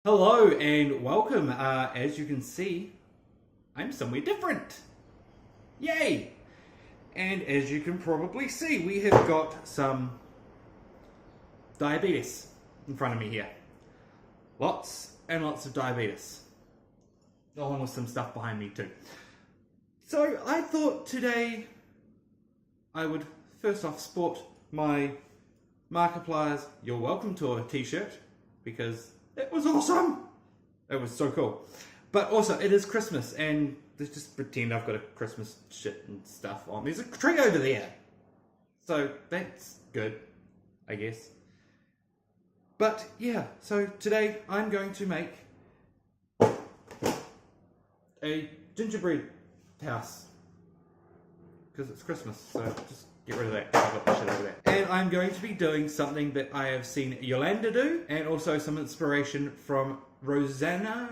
Hello and welcome. As you can see, I'm somewhere different. Yay! And as you can probably see, we have got some diabetes in front of me here. Lots and lots of diabetes. Along with some stuff behind me too. So I thought today I would first off sport my Markiplier's You're Welcome Tour t-shirt because it was awesome. It was so cool. But also, it is Christmas, and let's just pretend I've got a Christmas shit and stuff on. There's a tree over there. So that's good, I guess. But yeah, so today I'm going to make a gingerbread house. Because it's Christmas, so just get rid of that. I've got the shit over there. And I'm going to be doing something that I have seen Yolanda do, and also some inspiration from Rosanna,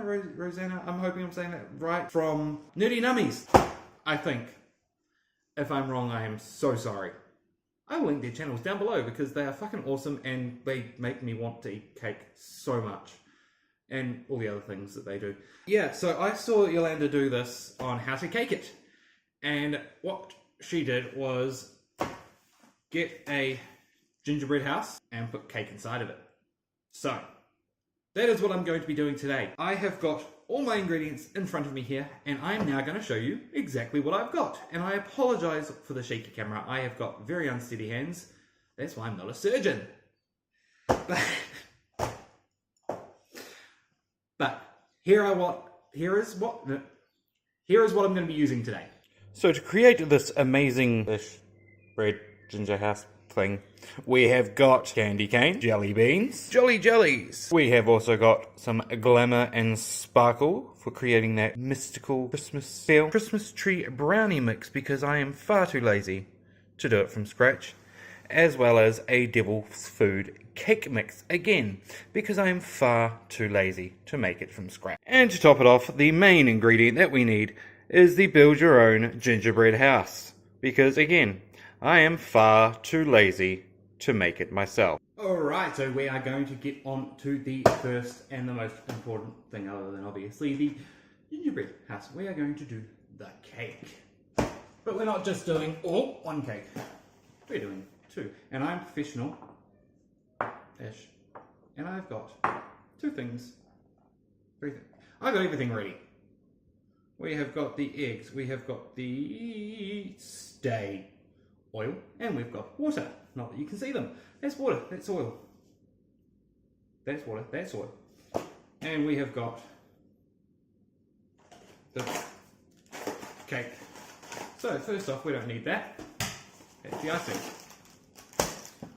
I'm hoping I'm saying that right, from Nerdy Nummies, I think. If I'm wrong, I am so sorry. I will link their channels down below because they are fucking awesome and they make me want to eat cake so much. And all the other things that they do. Yeah, so I saw Yolanda do this on How to Cake It. And what she did was get a gingerbread house and put cake inside of it. So, that is what I'm going to be doing today. I have got all my ingredients in front of me here, and I am now going to show you exactly what I've got. And I apologise for the shaky camera. I have got very unsteady hands. That's why I'm not a surgeon. But here is what I'm going to be using today. So to create this amazing-ish bread ginger house thing, we have got candy cane, jelly beans, jolly jellies. We have also got some glamour and sparkle for creating that mystical Christmas feel. Christmas tree brownie mix because I am far too lazy to do it from scratch. As well as a devil's food cake mix, again, because I am far too lazy to make it from scratch. And to top it off, the main ingredient that we need is the build your own gingerbread house, because again, I am far too lazy to make it myself. Alright, so we are going to get on to the first and the most important thing, other than obviously the gingerbread house. We are going to do the cake. But we're not just doing one cake, we're doing two. And I'm professional-ish, and I've got three things. I've got everything ready. We have got the eggs, we have got the stay oil, and we've got water. Not that you can see them. That's water, that's oil. That's water, that's oil. And we have got the cake. So first off, we don't need that. That's the icing.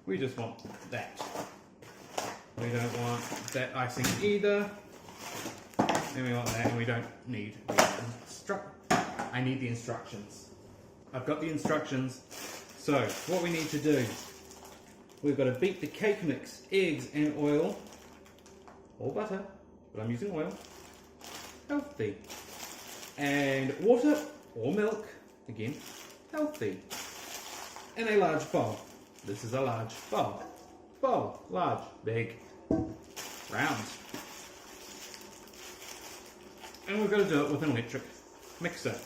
We just want that. We don't want that icing either. And we want that, and we don't need the I need the instructions. I've got the instructions. So, what we need to do, we've got to beat the cake mix, eggs and oil, or butter, but I'm using oil, healthy, and water or milk, again, healthy, in a large bowl. This is a large bowl. Bowl, large, big, round. And we've got to do it with an electric mixer,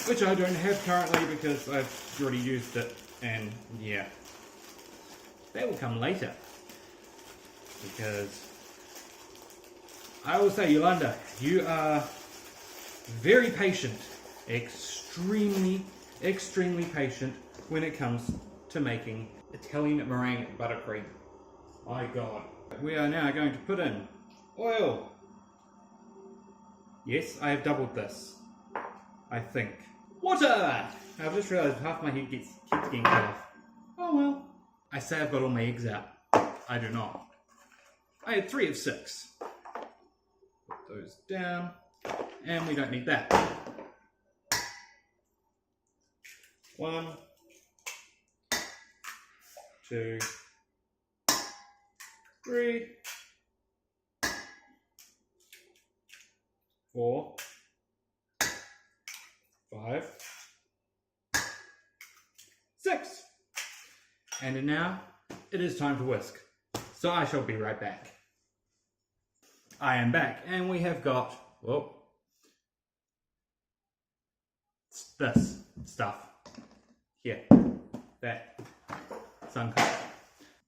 which I don't have currently because I've already used it, and yeah, that will come later, because I will say, Yolanda, you are very patient, extremely patient when it comes to making Italian meringue buttercream. My God. We are now going to put in oil. Yes, I have doubled this, I think. Water! I've just realised half my head keeps getting cut off. Oh well. I say I've got all my eggs out. I do not. I had 3 of 6. Put those down. And we don't need that. 1, 2, 3, 4, 5, 6. And now it is time to whisk. So I shall be right back. I am back, and we have got, well, this stuff here, that sun color.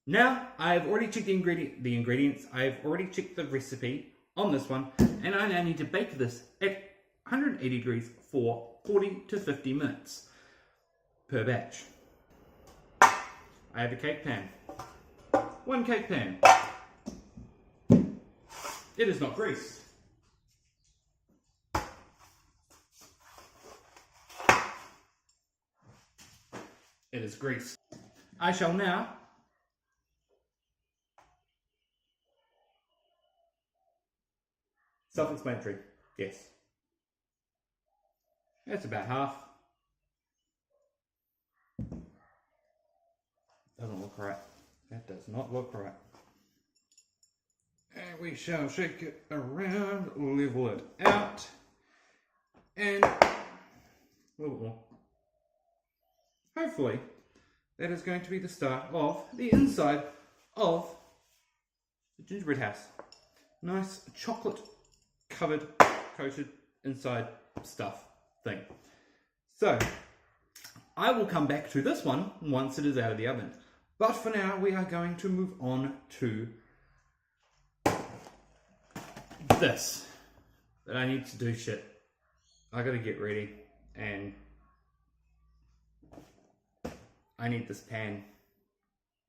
Now, I've already checked the ingredients, I've already checked the recipe on this one, and I now need to bake this at 180 degrees for 40 to 50 minutes per batch. I have a cake pan. One cake pan. It is not greased. It is greased. I shall now self-explanatory, yes. That's about half. Doesn't look right. That does not look right. And we shall shake it around, level it out, and a little bit more. Hopefully, that is going to be the start of the inside of the gingerbread house. Nice chocolate covered, coated inside stuff thing. So, I will come back to this one once it is out of the oven. But for now, we are going to move on to this. But I need to do shit. I gotta get ready, and I need this pan.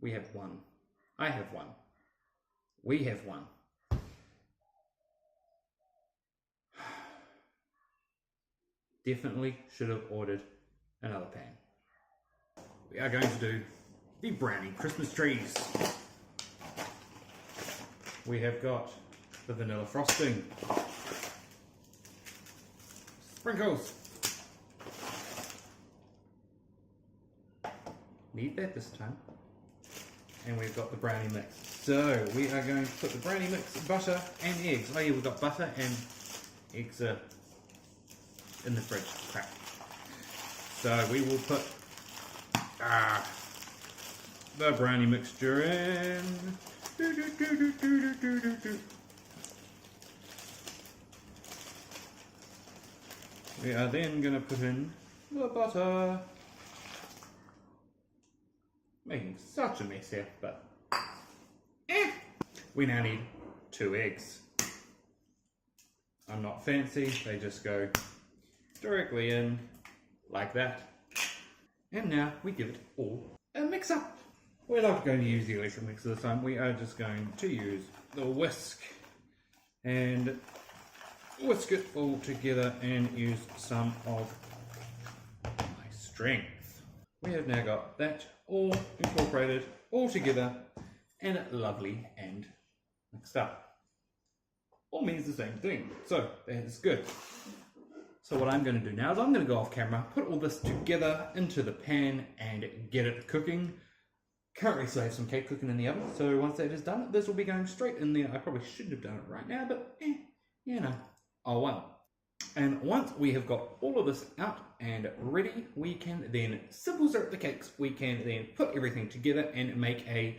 We have one. I have one. We have one. Definitely should have ordered another pan. We are going to do the brownie Christmas trees. We have got the vanilla frosting, sprinkles. Need that this time. And we've got the brownie mix. So we are going to put the brownie mix, butter and eggs. Oh yeah, we've got butter and eggs in the fridge. Crap. So we will put the brownie mixture in. We are then going to put in the butter. Making such a mess here, but we now need 2 eggs. I'm not fancy, they just go directly in like that. And now we give it all a mix up. We're not going to use the electric mixer this time, we are just going to use the whisk and whisk it all together and use some of my strength. We have now got that all incorporated, all together, and lovely and mixed up. All means the same thing, so that is good. So what I'm going to do now is I'm going to go off camera, put all this together into the pan and get it cooking. Currently still have some cake cooking in the oven, so once that is done, this will be going straight in there. I probably shouldn't have done it right now, but you know, oh well. And once we have got all of this out and ready, we can then simple syrup the cakes. We can then put everything together and make a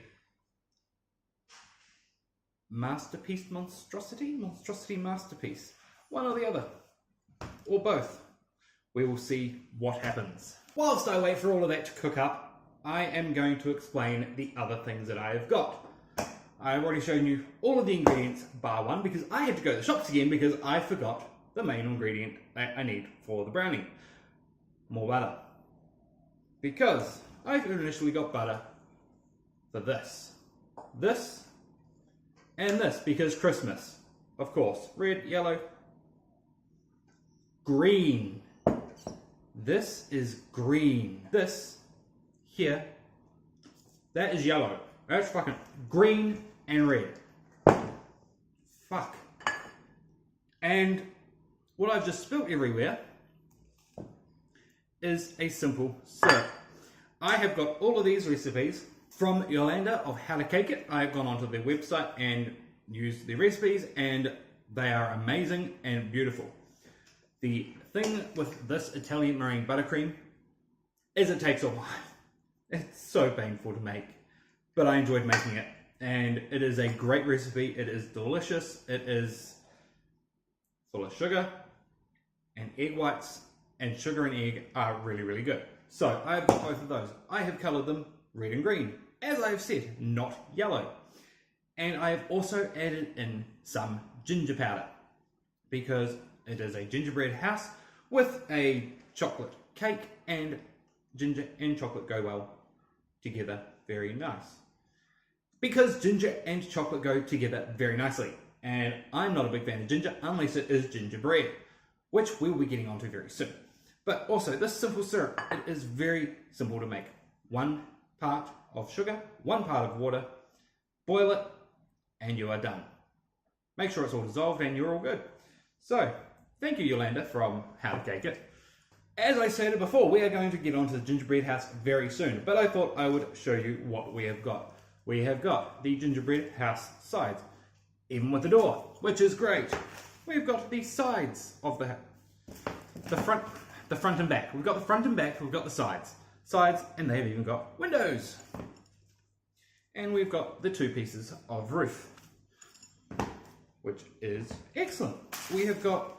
masterpiece monstrosity? Monstrosity masterpiece. One or the other. Or both. We will see what happens. Whilst I wait for all of that to cook up, I am going to explain the other things that I have got. I've already shown you all of the ingredients bar one because I had to go to the shops again because I forgot the main ingredient that I need for the brownie. More butter. Because I initially got butter for this. This and this because Christmas. Of course. Red, yellow, green. This is green. This here, that is yellow. That's fucking green and red. Fuck. And what I've just spilt everywhere is a simple syrup. I have got all of these recipes from Yolanda of How to Cake It. I have gone onto their website and used their recipes and they are amazing and beautiful. The thing with this Italian meringue buttercream is it takes a while. It's so painful to make, but I enjoyed making it and it is a great recipe. It is delicious. It is full of sugar and egg whites, and sugar and egg are really good. So I have got both of those. I have coloured them red and green, as I have said, not yellow. And I have also added in some ginger powder because it is a gingerbread house with a chocolate cake, and ginger and chocolate go well together very nice. Because ginger and chocolate go together very nicely. And I'm not a big fan of ginger unless it is gingerbread, which we'll be getting onto very soon. But also this simple syrup, it is very simple to make. 1 part of sugar, 1 part of water, boil it, and you are done. Make sure it's all dissolved and you're all good. So, thank you Yolanda from How to Cake It. As I stated before, we are going to get onto the gingerbread house very soon, but I thought I would show you what we have got. We have got the gingerbread house sides, even with the door, which is great. We've got the sides of the front and back. We've got the front and back, we've got the sides, and they've even got windows. And we've got the 2 pieces of roof, which is excellent. We have got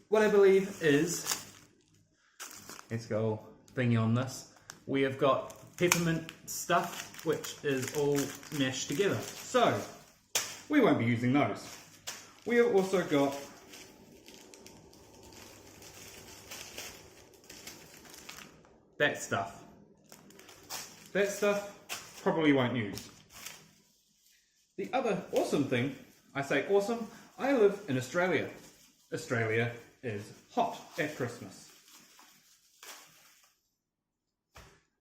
what I believe is, let's go thingy on this, we have got peppermint stuff, which is all mashed together. So, we won't be using those. We have also got that stuff. That stuff probably won't use. The other awesome thing, I say awesome, I live in Australia. Australia is hot at Christmas.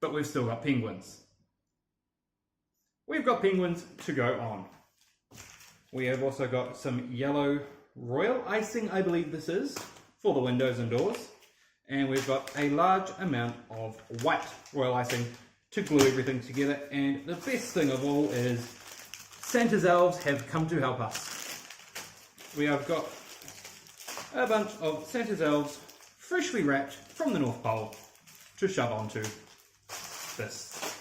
But we've still got penguins. We've got penguins to go on. We have also got some yellow royal icing, I believe this is, for the windows and doors. And we've got a large amount of white royal icing to glue everything together. And the best thing of all is Santa's elves have come to help us. We have got a bunch of Santa's elves freshly wrapped from the North Pole to shove onto this,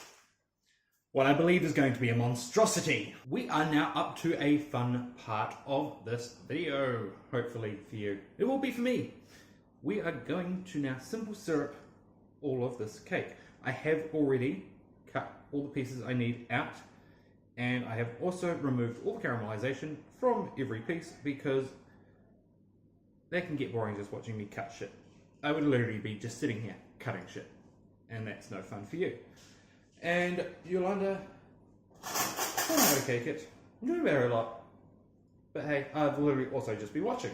what I believe is going to be a monstrosity. We are now up to a fun part of this video, hopefully for you. It will be for me. We are going to now simple syrup all of this cake. I have already cut all the pieces I need out, and I have also removed all the caramelization from every piece because that can get boring just watching me cut shit. I would literally be just sitting here cutting shit, and that's no fun for you. And Yolanda, from How to Cake It, enjoy her a lot. But hey, I've literally also just been watching.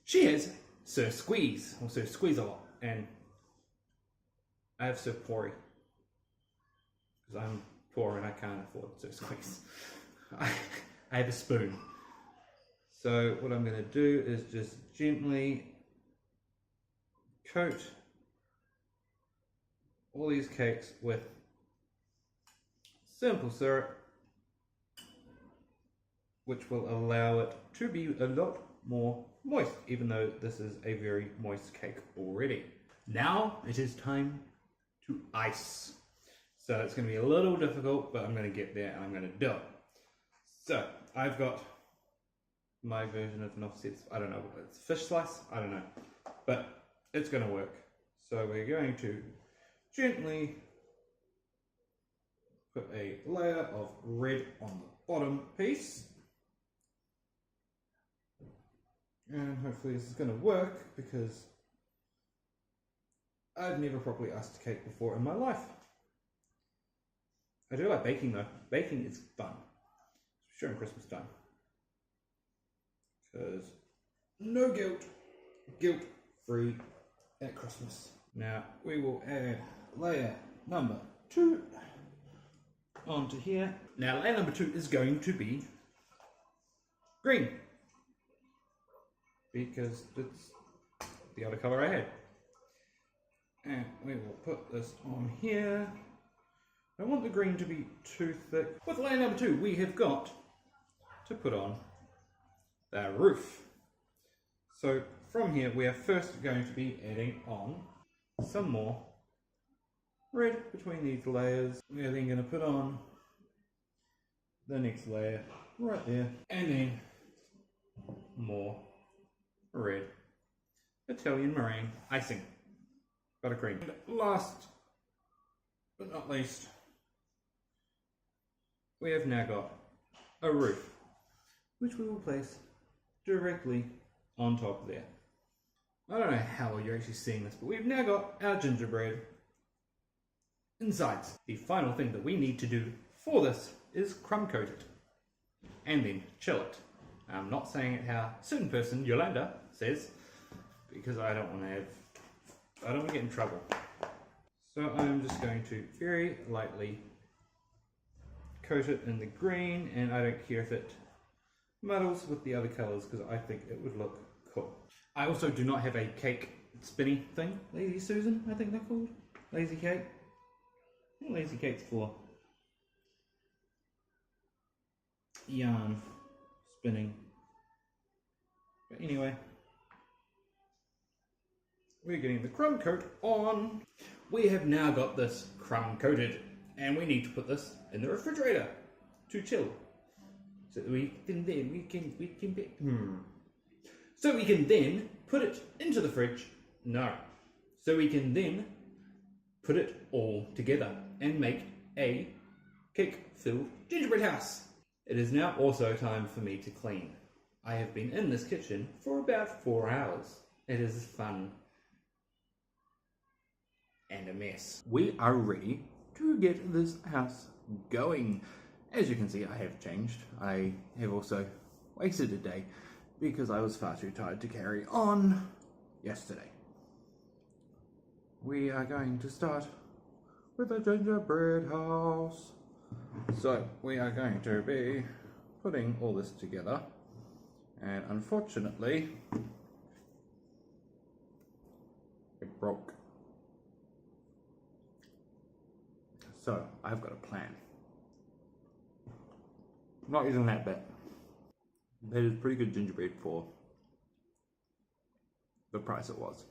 She has Sir Squeeze, or Sir Squeeze a lot, and I have Sir Porry, because I'm poor and I can't afford Sir Squeeze. I have a spoon. So what I'm going to do is just gently coat all these cakes with simple syrup, which will allow it to be a lot more moist, even though this is a very moist cake already. Now it is time to ice. So it's going to be a little difficult, but I'm going to get there and I'm going to do it. So I've got my version of an offset, I don't know, it's fish slice, I don't know, but it's going to work. So we're going to gently put a layer of red on the bottom piece, and hopefully this is going to work because I've never properly iced a cake before in my life. I do like baking though. Baking is fun, during Christmas time, because no guilt free at Christmas. Now we will add layer number 2 onto here. Now layer number 2 is going to be green, because it's the other colour I had. And we will put this on here. I don't want the green to be too thick. With layer number 2 we have got to put on the roof. So from here we are first going to be adding on some more red between these layers. We are then going to put on the next layer right there, and then more red Italian meringue icing, buttercream. And last but not least, we have now got a roof, which we will place directly on top there. I don't know how well you're actually seeing this, but we've now got our gingerbread inside. The final thing that we need to do for this is crumb coat it and then chill it. I'm not saying it how a certain person, Yolanda, says, because I don't want to get in trouble. So I'm just going to very lightly coat it in the green, and I don't care if it muddles with the other colours because I think it would look cool. I also do not have a cake spinny thing. Lazy Susan, I think they're called. Lazy cake. What are lazy cakes for? Yarn spinning. But anyway, we're getting the crumb coat on. We have now got this crumb coated, and we need to put this in the refrigerator to chill, so that we can then put it into the fridge. No, so we can then put it all together and make a cake-filled gingerbread house. It is now also time for me to clean. I have been in this kitchen for about 4 hours. It is fun and a mess. We are ready to get this house going. As you can see, I have changed. I have also wasted a day because I was far too tired to carry on yesterday. We are going to start with a gingerbread house. So we are going to be putting all this together, and unfortunately it broke. So I've got a plan. I'm not using that bit. That is pretty good gingerbread for the price it was.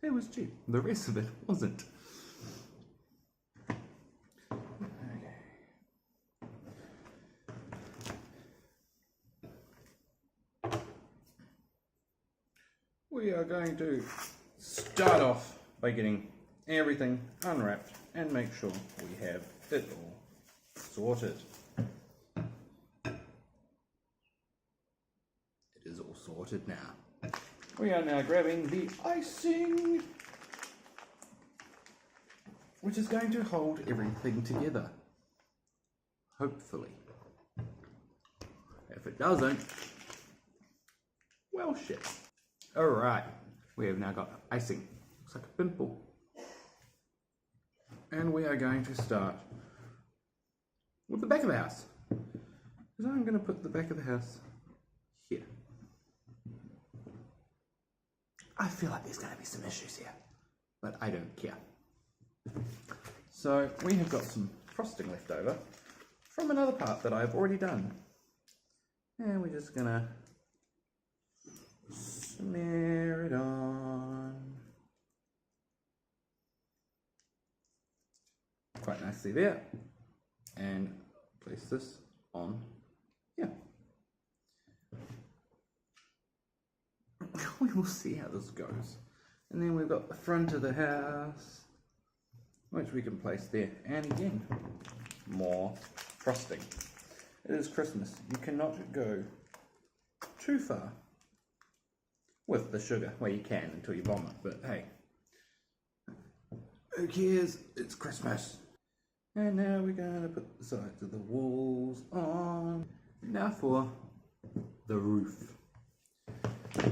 It was cheap. The rest of it wasn't. We are going to start off by getting everything unwrapped and make sure we have it all sorted. It is all sorted now. We are now grabbing the icing, which is going to hold everything together. Hopefully. If it doesn't, well shit. Alright, we have now got icing. Looks like a pimple. And we are going to start with the back of the house. Because I'm going to put the back of the house here. I feel like there's going to be some issues here, but I don't care. So we have got some frosting left over from another part that I've already done. And we're just going to smear it on quite nicely there, and place this on here. We will see how this goes. And then we've got the front of the house, which we can place there, and again more frosting. It is Christmas. You cannot go too far with the sugar. Well, you can until you vomit, but hey, who cares? It's Christmas. And now we're going to put the sides of the walls on. Now for the roof,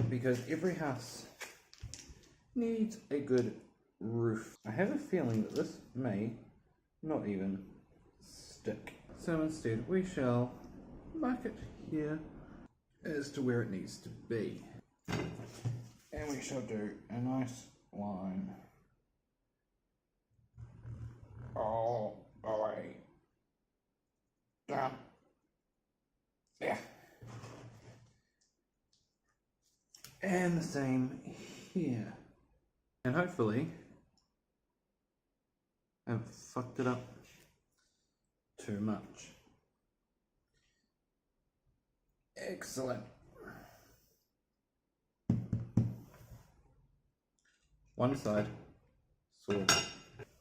because every house needs a good roof. I have a feeling that this may not even stick. So instead we shall mark it here as to where it needs to be. And we shall do a nice line all the way down there. And the same here. And hopefully I haven't fucked it up too much. Excellent. One side sorted.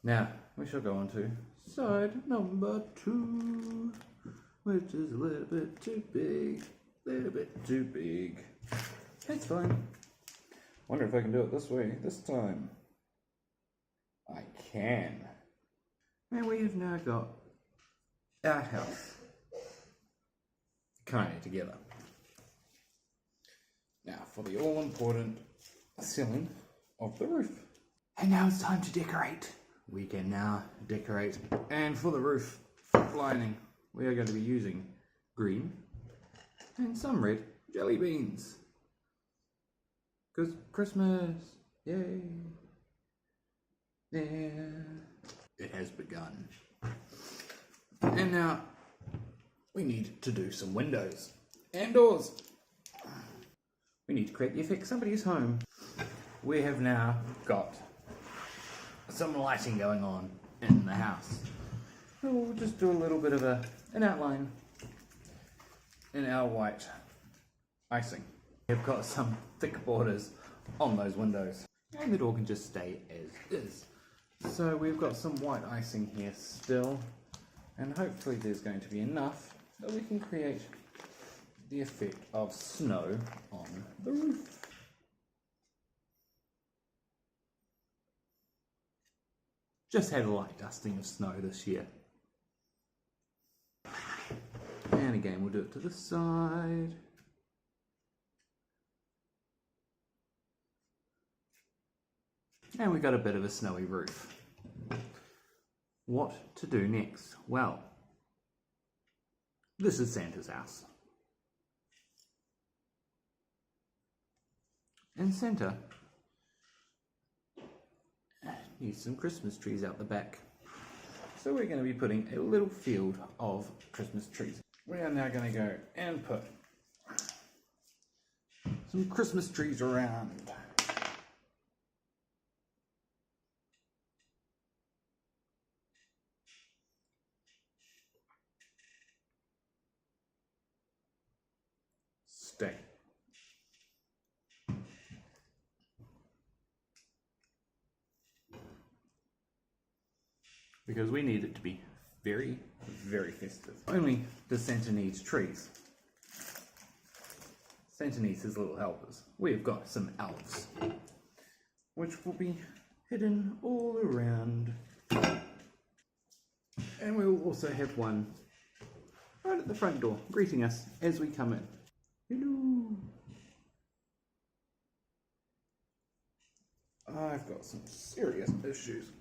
Now we shall go on to side number 2, which is a little bit too big. It's fine. Wonder if I can do it this way this time. I can. And we've now got our house kind of together. Now for the all-important ceiling of the roof. And now it's time to decorate. We can now decorate. And for the roof lining, we are going to be using green and some red jelly beans. Because Christmas, yay. Yeah, it has begun. And now we need to do some windows and doors. We need to create the effect somebody's home. We have now got some lighting going on in the house. So we'll just do a little bit of an outline in our white icing. We've got some thick borders on those windows, and the door can just stay as is. So we've got some white icing here still, and hopefully there's going to be enough that we can create the effect of snow on the roof. Just had a light dusting of snow this year. And again, we'll do it to the side. And we got a bit of a snowy roof. What to do next? Well, this is Santa's house. And Santa needs some Christmas trees out the back. So we're going to be putting a little field of Christmas trees. We are now going to go and put some Christmas trees around. Stay. Because we need it to be very, very festive. Only does Santa need trees. Santa needs his little helpers. We've got some elves, which will be hidden all around. And we will also have one right at the front door, greeting us as we come in. Hello! I've got some serious issues.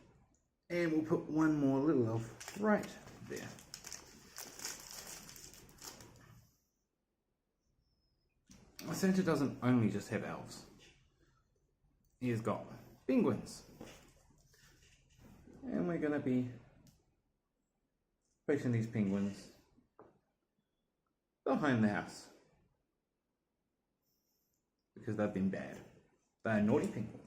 And we'll put one more little elf right there. Santa doesn't only just have elves. He's got penguins. And we're going to be placing these penguins behind the house. Because they've been bad. They're naughty penguins.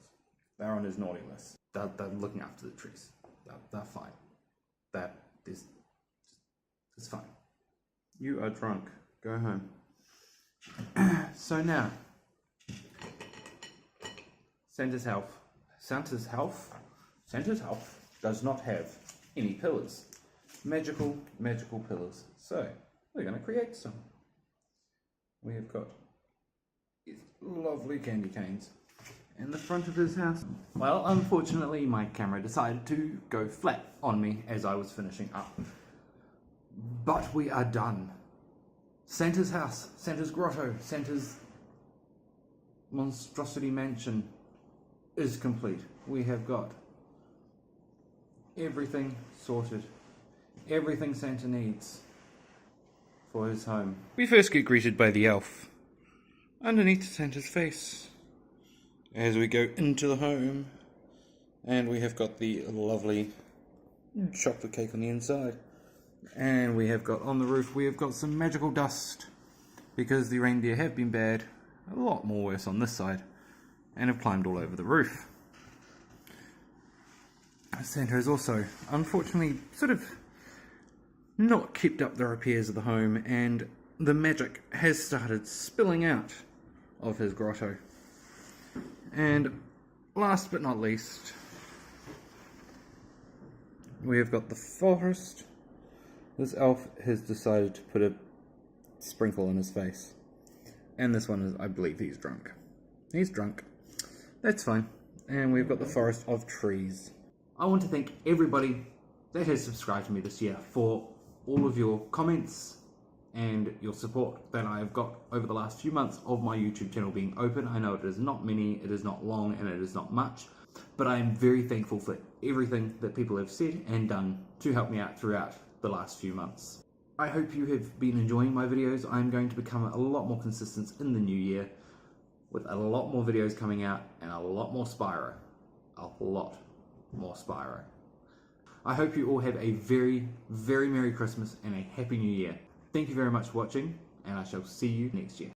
They're on his naughty list. They're looking after the trees. They're fine. It's fine. You are drunk. Go home. So now, Santa's health does not have any pillars. Magical pillars. So, we're going to create some. We have got these lovely candy canes in the front of his house. Well, unfortunately, my camera decided to go flat on me as I was finishing up. But we are done. Santa's house, Santa's grotto, Santa's monstrosity mansion is complete. We have got everything sorted. Everything Santa needs for his home. We first get greeted by the elf underneath Santa's face as we go into the home, and we have got the lovely chocolate cake on the inside, and we have got on the roof, we have got some magical dust because the reindeer have been bad, a lot more worse on this side, and have climbed all over the roof. Santa has also unfortunately sort of not kept up the repairs of the home, and the magic has started spilling out of his grotto. And last but not least, we have got the forest. This elf has decided to put a sprinkle in his face. And this one is, I believe he's drunk. He's drunk. That's fine. And we've got the forest of trees. I want to thank everybody that has subscribed to me this year for all of your comments and your support that I have got over the last few months of my YouTube channel being open. I know it is not many, it is not long, and it is not much, but I am very thankful for everything that people have said and done to help me out throughout the last few months. I hope you have been enjoying my videos. I'm going to become a lot more consistent in the new year with a lot more videos coming out and a lot more Spyro. A lot more Spyro. I hope you all have a very, very Merry Christmas and a Happy New Year. Thank you very much for watching, and I shall see you next year.